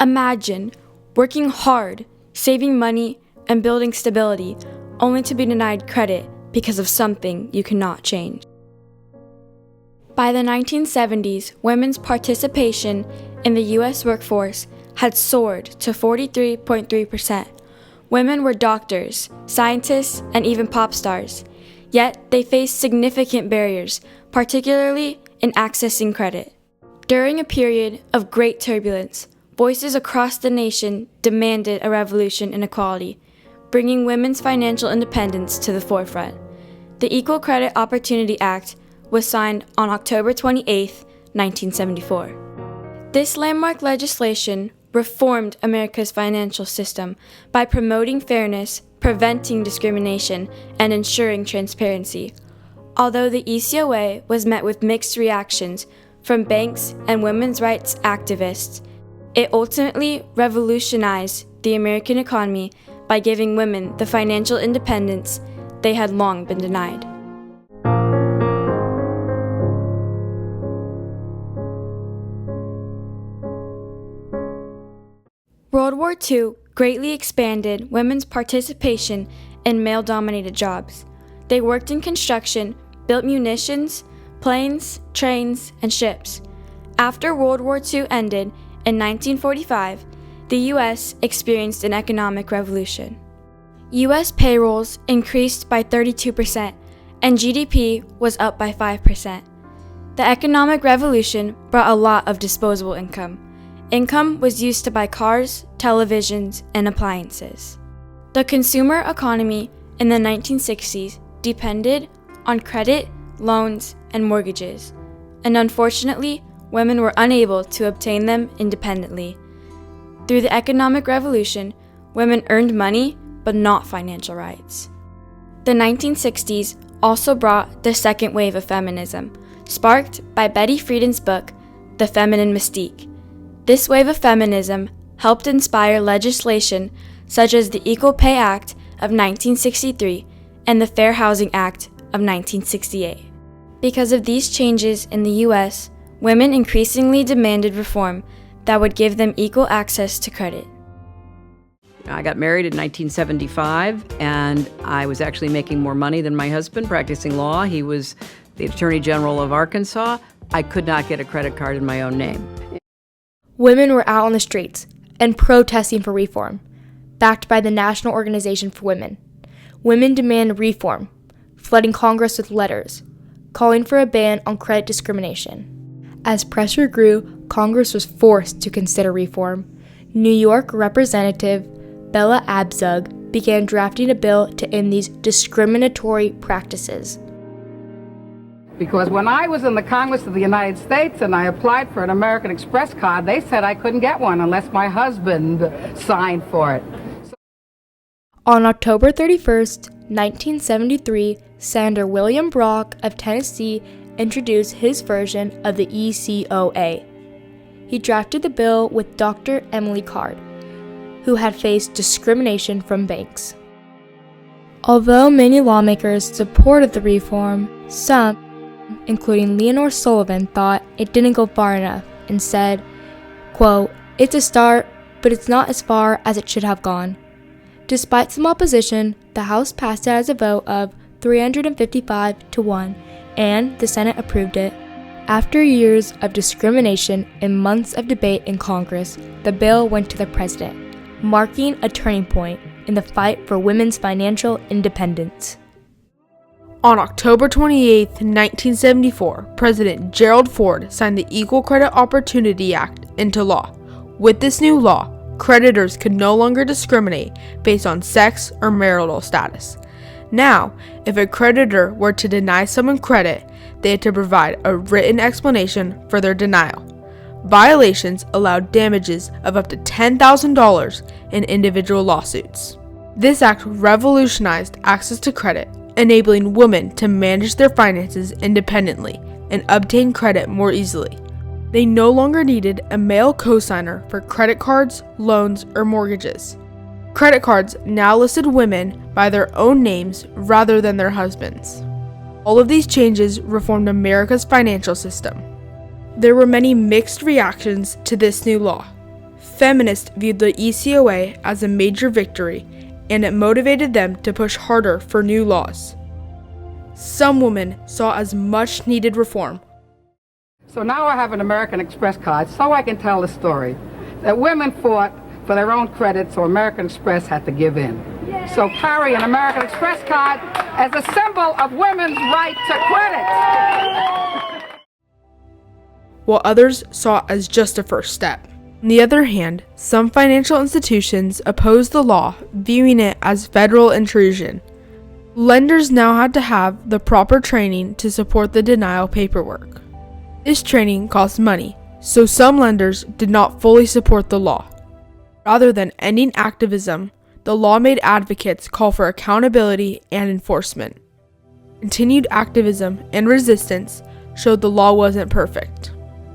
Imagine working hard, saving money, and building stability, only to be denied credit because of something you cannot change. By the 1970s, women's participation in the U.S. workforce had soared to 43.3%. Women were doctors, scientists, and even pop stars. Yet they faced significant barriers, particularly in accessing credit. During a period of great turbulence, voices across the nation demanded a revolution in equality, bringing women's financial independence to the forefront. The Equal Credit Opportunity Act was signed on October 28, 1974. This landmark legislation reformed America's financial system by promoting fairness, preventing discrimination, and ensuring transparency. Although the ECOA was met with mixed reactions from banks and women's rights activists, it ultimately revolutionized the American economy by giving women the financial independence they had long been denied. World War II greatly expanded women's participation in male-dominated jobs. They worked in construction, built munitions, planes, trains, and ships. After World War II ended in 1945, the U.S. experienced an economic revolution. U.S. payrolls increased by 32%, and GDP was up by 5%. The economic revolution brought a lot of disposable income. Income was used to buy cars, televisions, and appliances. The consumer economy in the 1960s depended on credit, loans, and mortgages, and unfortunately, women were unable to obtain them independently. Through the economic revolution, women earned money, but not financial rights. The 1960s also brought the second wave of feminism, sparked by Betty Friedan's book, The Feminine Mystique. This wave of feminism helped inspire legislation such as the Equal Pay Act of 1963 and the Fair Housing Act of 1968. Because of these changes in the U.S., women increasingly demanded reform that would give them equal access to credit. I got married in 1975, and I was actually making more money than my husband practicing law. He was the Attorney General of Arkansas. I could not get a credit card in my own name. Women were out on the streets and protesting for reform, backed by the National Organization for Women. Women demand reform, flooding Congress with letters, calling for a ban on credit discrimination. As pressure grew, Congress was forced to consider reform. New York Representative Bella Abzug began drafting a bill to end these discriminatory practices. Because when I was in the Congress of the United States and I applied for an American Express card, they said I couldn't get one unless my husband signed for it. On October 31st, 1973, Senator William Brock of Tennessee introduced his version of the ECOA. He drafted the bill with Dr. Emily Card, who had faced discrimination from banks. Although many lawmakers supported the reform, some, including Leonore Sullivan, thought it didn't go far enough and said, quote, "It's a start, but it's not as far as it should have gone." Despite some opposition, the House passed it as a vote of 355 to 1, and the Senate approved it. After years of discrimination and months of debate in Congress, the bill went to the president, marking a turning point in the fight for women's financial independence. On October 28, 1974, President Gerald Ford signed the Equal Credit Opportunity Act into law. With this new law, creditors could no longer discriminate based on sex or marital status. Now, if a creditor were to deny someone credit, they had to provide a written explanation for their denial. Violations allowed damages of up to $10,000 in individual lawsuits. This act revolutionized access to credit, enabling women to manage their finances independently and obtain credit more easily. They no longer needed a male cosigner for credit cards, loans, or mortgages. Credit cards now listed women by their own names rather than their husbands. All of these changes reformed America's financial system. There were many mixed reactions to this new law. Feminists viewed the ECOA as a major victory, and it motivated them to push harder for new laws. Some women saw as much needed reform. So now I have an American Express card so I can tell the story that women fought for their own credit, so American Express had to give in. So carry an American Express card as a symbol of women's right to credit. While others saw it as just a first step. On the other hand, some financial institutions opposed the law, viewing it as federal intrusion. Lenders now had to have the proper training to support the denial paperwork. This training cost money, so some lenders did not fully support the law. Rather than ending activism, the law made advocates call for accountability and enforcement. Continued activism and resistance showed the law wasn't perfect.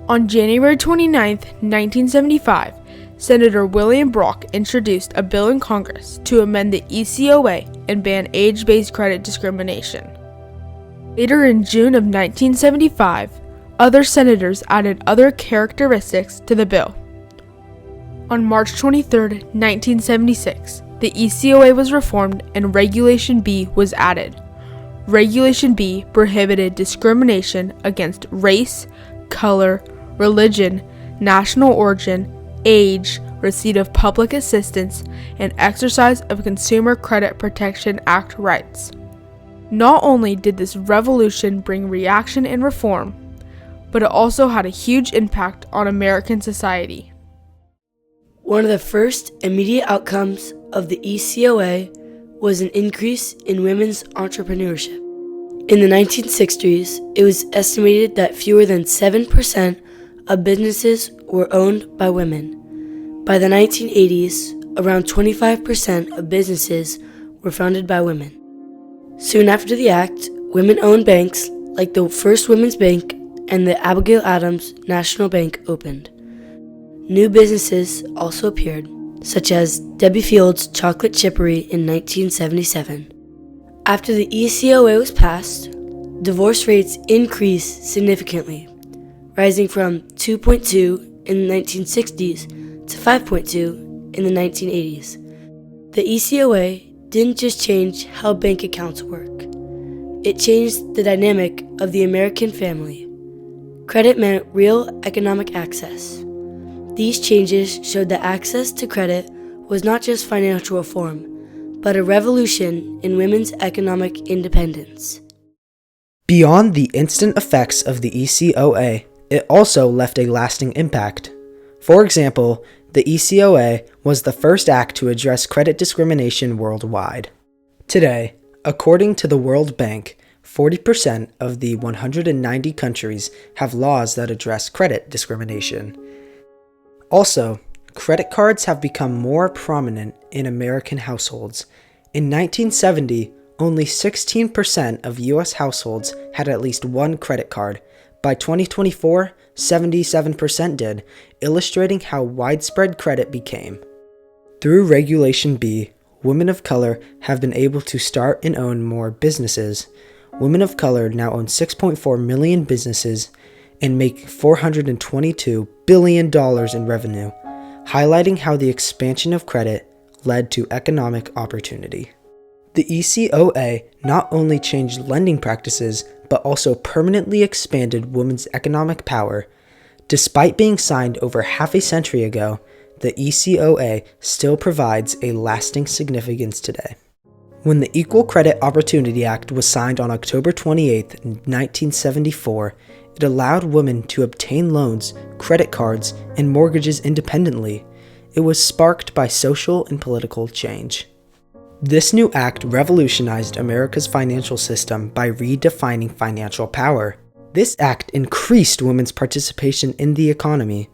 On January 29, 1975, Senator William Brock introduced a bill in Congress to amend the ECOA and ban age-based credit discrimination. Later in June of 1975, other senators added other characteristics to the bill. On March 23, 1976, the ECOA was reformed and Regulation B was added. Regulation B prohibited discrimination against race, color, religion, national origin, age, receipt of public assistance, and exercise of Consumer Credit Protection Act rights. Not only did this revolution bring reaction and reform, but it also had a huge impact on American society. One of the first immediate outcomes of the ECOA was an increase in women's entrepreneurship. In the 1960s, it was estimated that fewer than 7% of businesses were owned by women. By the 1980s, around 25% of businesses were founded by women. Soon after the act, women-owned banks like the First Women's Bank and the Abigail Adams National Bank opened. New businesses also appeared, such as Debbie Field's Chocolate Chippery in 1977. After the ECOA was passed, divorce rates increased significantly, rising from 2.2 in the 1960s to 5.2 in the 1980s. The ECOA didn't just change how bank accounts work. It changed the dynamic of the American family. Credit meant real economic access. These changes showed that access to credit was not just financial reform, but a revolution in women's economic independence. Beyond the instant effects of the ECOA, it also left a lasting impact. For example, the ECOA was the first act to address credit discrimination worldwide. Today, according to the World Bank, 40% of the 190 countries have laws that address credit discrimination. Also, credit cards have become more prominent in American households. In 1970, only 16% of U.S. households had at least one credit card. By 2024, 77% did, illustrating how widespread credit became. Through Regulation B, women of color have been able to start and own more businesses. Women of color now own 6.4 million businesses and make $422 billion in revenue, highlighting how the expansion of credit led to economic opportunity. The ECOA not only changed lending practices, but also permanently expanded women's economic power. Despite being signed over half a century ago, the ECOA still provides a lasting significance today. When the Equal Credit Opportunity Act was signed on October 28, 1974, it allowed women to obtain loans, credit cards, and mortgages independently. It was sparked by social and political change. This new act revolutionized America's financial system by redefining financial power. This act increased women's participation in the economy.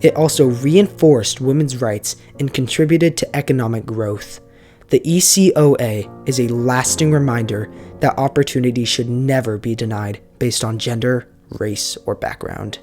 It also reinforced women's rights and contributed to economic growth. The ECOA is a lasting reminder that opportunity should never be denied based on gender, race, or background.